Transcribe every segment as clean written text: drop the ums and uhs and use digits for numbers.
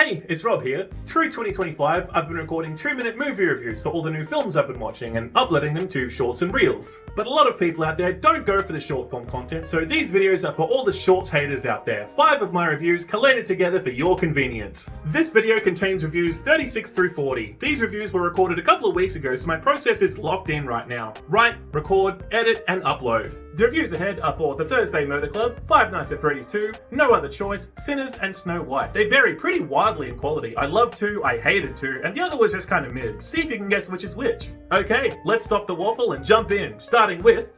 Hey, it's Rob here. Through 2025, I've been recording 2-minute movie reviews for all the new films I've been watching and uploading them to shorts and reels. But a lot of people out there don't go for the short form content, so these videos are for all the shorts haters out there. 5 of my reviews collated together for your convenience. This video contains reviews 36 through 40. These reviews were recorded a couple of weeks ago, so my process is locked in right now. Write, record, edit, and upload. The reviews ahead are for The Thursday Murder Club, Five Nights at Freddy's 2, No Other Choice, Sinners, and Snow White. They vary pretty wildly in quality. I love 2, I hated 2, and the other was just kind of mid. See if you can guess which is which. Okay, let's stop the waffle and jump in, starting with...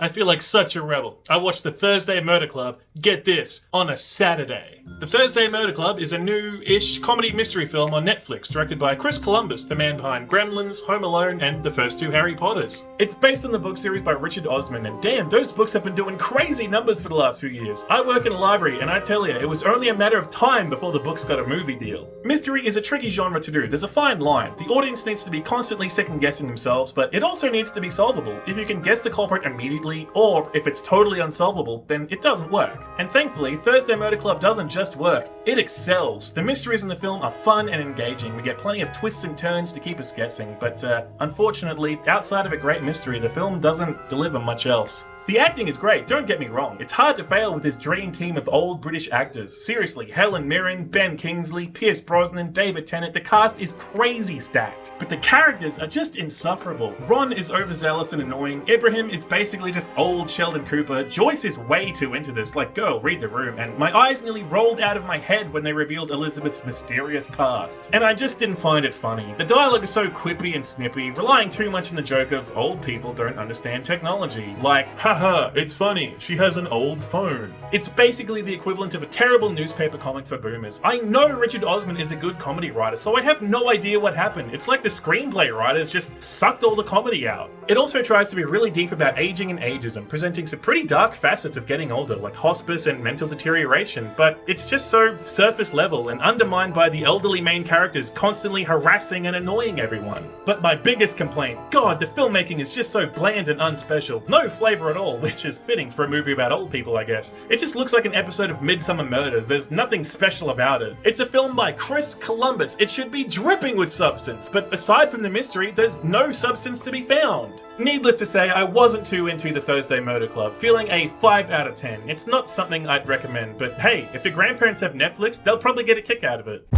I feel like such a rebel. I watched The Thursday Murder Club, get this, on a Saturday. The Thursday Murder Club is a new-ish comedy mystery film on Netflix, directed by Chris Columbus, the man behind Gremlins, Home Alone, and the first 2 Harry Potters. It's based on the book series by Richard Osman, and damn, those books have been doing crazy numbers for the last few years. I work in a library, and I tell you, it was only a matter of time before the books got a movie deal. Mystery is a tricky genre to do. There's a fine line. The audience needs to be constantly second-guessing themselves, but it also needs to be solvable. If you can guess the culprit immediately, or if it's totally unsolvable, then it doesn't work. And thankfully, Thursday Murder Club doesn't just work, it excels. The mysteries in the film are fun and engaging. We get plenty of twists and turns to keep us guessing, but unfortunately, outside of a great mystery, the film doesn't deliver much else. The acting is great, don't get me wrong. It's hard to fail with this dream team of old British actors. Seriously, Helen Mirren, Ben Kingsley, Pierce Brosnan, David Tennant, the cast is crazy stacked. But the characters are just insufferable. Ron is overzealous and annoying, Ibrahim is basically just old Sheldon Cooper, Joyce is way too into this, like girl, read the room, and my eyes nearly rolled out of my head when they revealed Elizabeth's mysterious past. And I just didn't find it funny. The dialogue is so quippy and snippy, relying too much on the joke of old people don't understand technology. Like, haha, it's funny, she has an old phone. It's basically the equivalent of a terrible newspaper comic for boomers. I know Richard Osman is a good comedy writer, so I have no idea what happened. It's like the screenplay writers just sucked all the comedy out. It also tries to be really deep about aging and ageism, presenting some pretty dark facets of getting older, like hospice and mental deterioration, but it's just so surface level and undermined by the elderly main characters constantly harassing and annoying everyone. But my biggest complaint, God, the filmmaking is just so bland and unspecial. No flavor at all, which is fitting for a movie about old people, I guess. It just looks like an episode of Midsummer Murders. There's nothing special about it. It's a film by Chris Columbus. It should be dripping with substance, but aside from the mystery, there's no substance to be found. Needless to say, I wasn't too into The Thursday Murder Club, feeling a 5 out of 10. It's not something I'd recommend, but hey, if your grandparents have Netflix, they'll probably get a kick out of it.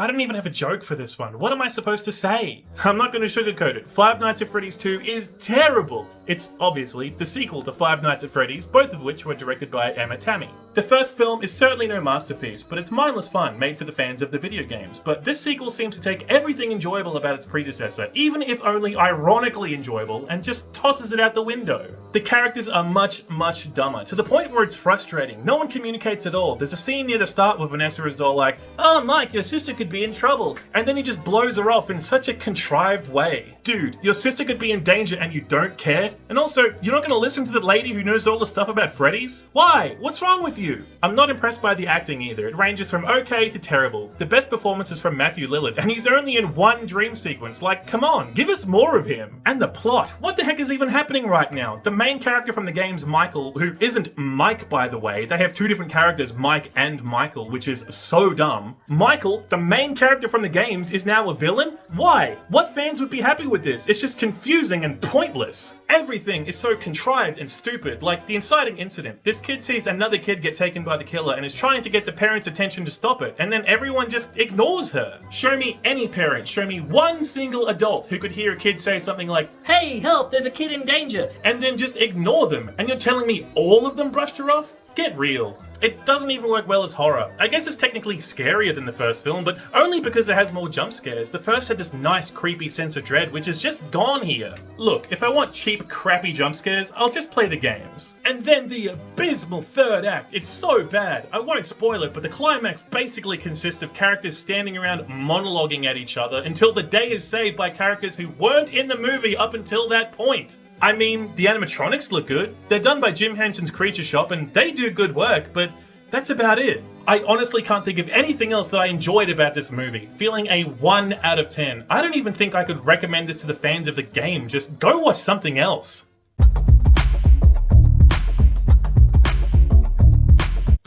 I don't even have a joke for this one. What am I supposed to say? I'm not going to sugarcoat it. Five Nights at Freddy's 2 is terrible. It's obviously the sequel to Five Nights at Freddy's, both of which were directed by Emma Tammy. The first film is certainly no masterpiece, but it's mindless fun made for the fans of the video games. But this sequel seems to take everything enjoyable about its predecessor, even if only ironically enjoyable, and just tosses it out the window. The characters are much, much dumber, to the point where it's frustrating. No one communicates at all. There's a scene near the start where Vanessa is all like, "Oh Mike, your sister could be in trouble," and then he just blows her off in such a contrived way. Dude, your sister could be in danger and you don't care? And also, you're not gonna listen to the lady who knows all the stuff about Freddy's? Why? What's wrong with you? I'm not impressed by the acting either. It ranges from okay to terrible. The best performance is from Matthew Lillard, and he's only in one dream sequence. Like, come on, give us more of him. And the plot. What the heck is even happening right now? The main character from the game's Michael, who isn't Mike by the way, they have 2 different characters, Mike and Michael, which is so dumb. Michael, the main character from the games, is now a villain? Why? What fans would be happy with this? It's just confusing and pointless. Everything is so contrived and stupid, like the inciting incident. This kid sees another kid get taken by the killer and is trying to get the parents' attention to stop it, and then everyone just ignores her. Show me any parent, show me one single adult who could hear a kid say something like, "Hey, help, there's a kid in danger," and then just ignore them, and you're telling me all of them brushed her off? Get real. It doesn't even work well as horror. I guess it's technically scarier than the first film, but only because it has more jump scares. The first had this nice creepy sense of dread, which is just gone here. Look, if I want cheap, crappy jump scares, I'll just play the games. And then the abysmal third act. It's so bad. I won't spoil it, but the climax basically consists of characters standing around monologuing at each other until the day is saved by characters who weren't in the movie up until that point. I mean, the animatronics look good. They're done by Jim Henson's Creature Shop, and they do good work, but that's about it. I honestly can't think of anything else that I enjoyed about this movie. Feeling a 1 out of 10. I don't even think I could recommend this to the fans of the game. Just go watch something else.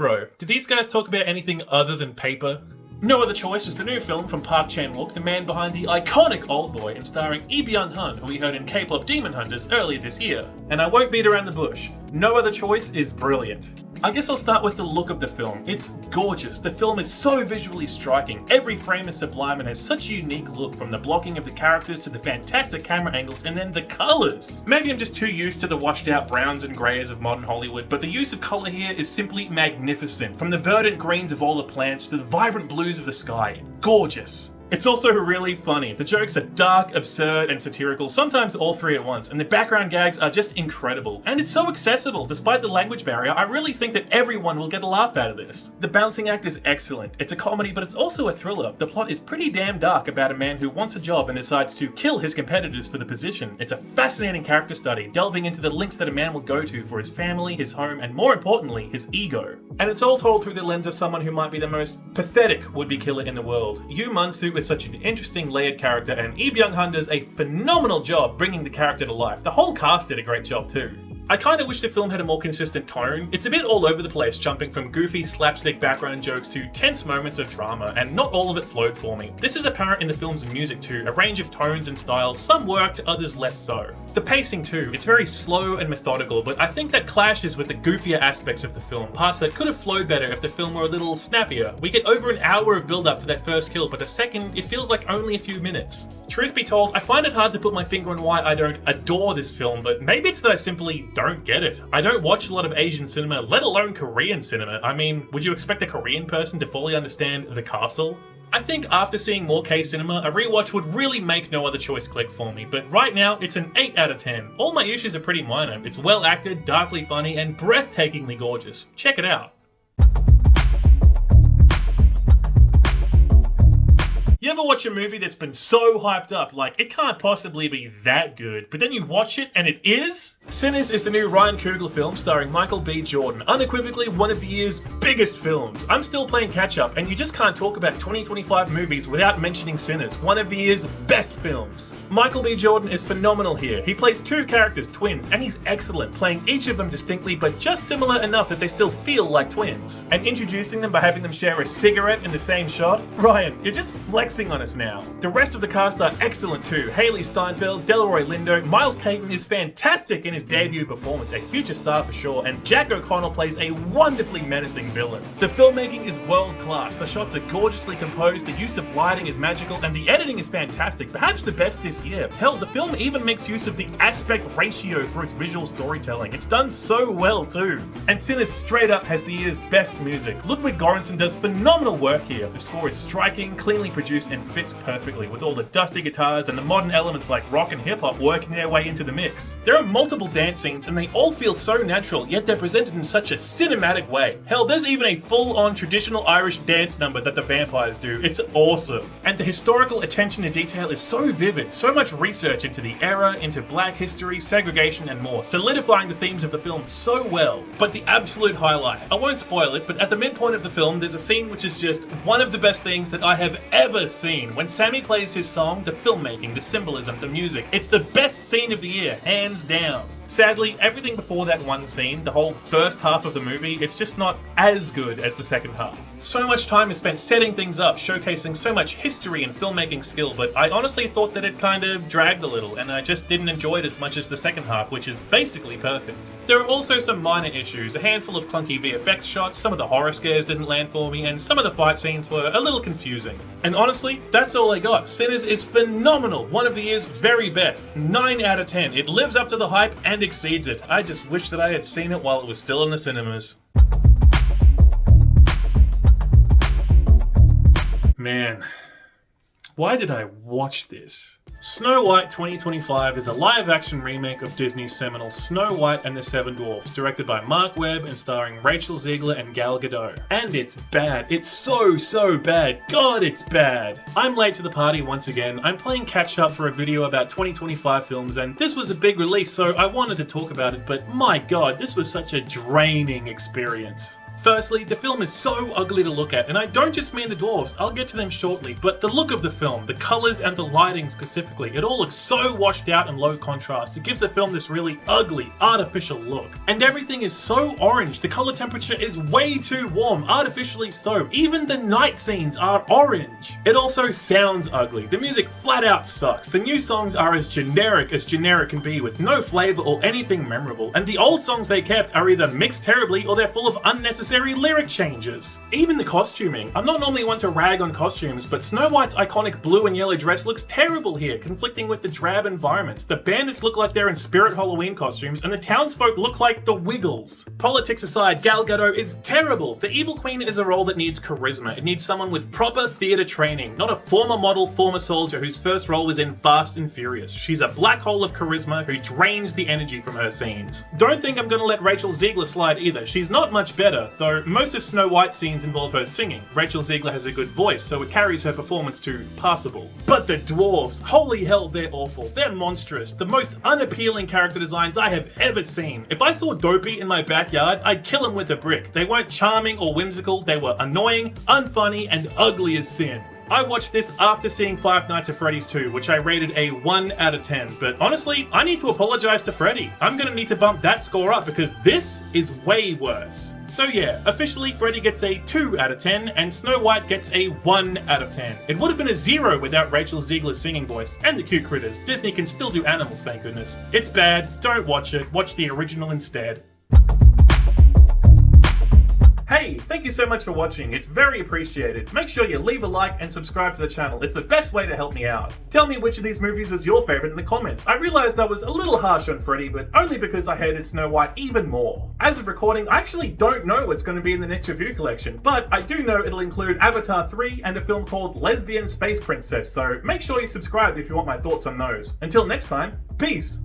Bro, did these guys talk about anything other than paper? No Other Choice is the new film from Park Chan-wook, the man behind the iconic Oldboy, and starring byung-hun, who we heard in K-pop Demon Hunters earlier this year. And I won't beat around the bush. No Other Choice is brilliant. I guess I'll start with the look of the film. It's gorgeous. The film is so visually striking. Every frame is sublime and has such a unique look, from the blocking of the characters to the fantastic camera angles and then the colours. Maybe I'm just too used to the washed out browns and greys of modern Hollywood, but the use of colour here is simply magnificent. From the verdant greens of all the plants to the vibrant blues of the sky. Gorgeous. It's also really funny. The jokes are dark, absurd, and satirical, sometimes all three at once, and the background gags are just incredible. And it's so accessible. Despite the language barrier, I really think that everyone will get a laugh out of this. The bouncing act is excellent. It's a comedy, but it's also a thriller. The plot is pretty damn dark about a man who wants a job and decides to kill his competitors for the position. It's a fascinating character study, delving into the links that a man will go to for his family, his home, and more importantly, his ego. And it's all told through the lens of someone who might be the most pathetic would-be killer in the world. Yoo Man-soo is such an interesting layered character, and Lee Byung-hun does a phenomenal job bringing the character to life. The whole cast did a great job too. I kinda wish the film had a more consistent tone. It's a bit all over the place, jumping from goofy slapstick background jokes to tense moments of drama, and not all of it flowed for me. This is apparent in the film's music too, a range of tones and styles, some worked, others less so. The pacing too, it's very slow and methodical, but I think that clashes with the goofier aspects of the film, parts that could have flowed better if the film were a little snappier. We get over an hour of build-up for that first kill, but the second, it feels like only a few minutes. Truth be told, I find it hard to put my finger on why I don't adore this film, but maybe it's that I simply don't get it. I don't watch a lot of Asian cinema, let alone Korean cinema. I mean, would you expect a Korean person to fully understand The Castle? I think after seeing more K-cinema, a rewatch would really make No Other Choice click for me, but right now, it's an 8 out of 10. All my issues are pretty minor. It's well acted, darkly funny, and breathtakingly gorgeous. Check it out. You ever watch a movie that's been so hyped up, like it can't possibly be that good, but then you watch it and it is? Sinners is the new Ryan Coogler film starring Michael B. Jordan, unequivocally one of the year's biggest films. I'm still playing catch up, and you just can't talk about 2025 movies without mentioning Sinners, one of the year's best films. Michael B. Jordan is phenomenal here. He plays two characters, twins, and he's excellent, playing each of them distinctly but just similar enough that they still feel like twins. And introducing them by having them share a cigarette in the same shot? Ryan, you're just flexing on us now. The rest of the cast are excellent too. Haley Steinfeld, Delroy Lindo, Miles Caton is fantastic in his debut performance, a future star for sure, and Jack O'Connell plays a wonderfully menacing villain. The filmmaking is world class, the shots are gorgeously composed, the use of lighting is magical, and the editing is fantastic, perhaps the best this year. Hell, the film even makes use of the aspect ratio for its visual storytelling. It's done so well too. And Sinners straight up has the year's best music. Ludwig Göransson does phenomenal work here. The score is striking, cleanly produced, and fits perfectly, with all the dusty guitars and the modern elements like rock and hip-hop working their way into the mix. There are multiple dance scenes and they all feel so natural, yet they're presented in such a cinematic way. Hell, there's even a full-on traditional Irish dance number that the vampires do. It's awesome. And the historical attention to detail is so vivid, so much research into the era, into black history, segregation, and more, solidifying the themes of the film so well. But the absolute highlight, I won't spoil it, but at the midpoint of the film, there's a scene which is just one of the best things that I have ever seen. When Sammy plays his song, the filmmaking, the symbolism, the music, it's the best scene of the year, hands down. Sadly, everything before that one scene, the whole first half of the movie, it's just not as good as the second half. So much time is spent setting things up, showcasing so much history and filmmaking skill, but I honestly thought that it kind of dragged a little, and I just didn't enjoy it as much as the second half, which is basically perfect. There are also some minor issues, a handful of clunky VFX shots, some of the horror scares didn't land for me, and some of the fight scenes were a little confusing. And honestly, that's all I got. Sinners is phenomenal, one of the year's very best, 9 out of 10. It lives up to the hype and exceeds it. I just wish that I had seen it while it was still in the cinemas. Man, why did I watch this? Snow White 2025 is a live-action remake of Disney's seminal Snow White and the Seven Dwarfs, directed by Mark Webb and starring Rachel Zegler and Gal Gadot. And it's bad. It's so bad. God, it's bad. I'm late to the party once again. I'm playing catch-up for a video about 2025 films, and this was a big release, so I wanted to talk about it, but my God, this was such a draining experience. Firstly, the film is so ugly to look at, and I don't just mean the dwarves, I'll get to them shortly, but the look of the film, the colours and the lighting specifically, it all looks so washed out and low contrast. It gives the film this really ugly, artificial look. And everything is so orange, the colour temperature is way too warm, artificially so. Even the night scenes are orange. It also sounds ugly. The music flat out sucks. The new songs are as generic can be, with no flavour or anything memorable, and the old songs they kept are either mixed terribly or they're full of unnecessary lyric changes. Even the costuming. I'm not normally one to rag on costumes, but Snow White's iconic blue and yellow dress looks terrible here, conflicting with the drab environments. The bandits look like they're in Spirit Halloween costumes, and the townsfolk look like the Wiggles. Politics aside, Gal Gadot is terrible. The Evil Queen is a role that needs charisma. It needs someone with proper theatre training, not a former model, former soldier whose first role was in Fast and Furious. She's a black hole of charisma who drains the energy from her scenes. Don't think I'm gonna let Rachel Zegler slide either. She's not much better, though most of Snow White's scenes involve her singing. Rachel Zegler has a good voice, so it carries her performance to passable. But the dwarves, holy hell, they're awful. They're monstrous. The most unappealing character designs I have ever seen. If I saw Dopey in my backyard, I'd kill him with a brick. They weren't charming or whimsical, they were annoying, unfunny, and ugly as sin. I watched this after seeing Five Nights at Freddy's 2, which I rated a 1 out of 10, but honestly, I need to apologize to Freddy. I'm gonna need to bump that score up because this is way worse. So yeah, officially Freddy gets a 2 out of 10 and Snow White gets a 1 out of 10. It would have been a 0 without Rachel Zegler's singing voice and the cute critters. Disney can still do animals, thank goodness. It's bad, don't watch it, watch the original instead. Hey, thank you so much for watching, it's very appreciated. Make sure you leave a like and subscribe to the channel, it's the best way to help me out. Tell me which of these movies was your favourite in the comments. I realised I was a little harsh on Freddy, but only because I hated Snow White even more. As of recording, I actually don't know what's going to be in the next review collection, but I do know it'll include Avatar 3 and a film called Lesbian Space Princess, so make sure you subscribe if you want my thoughts on those. Until next time, peace!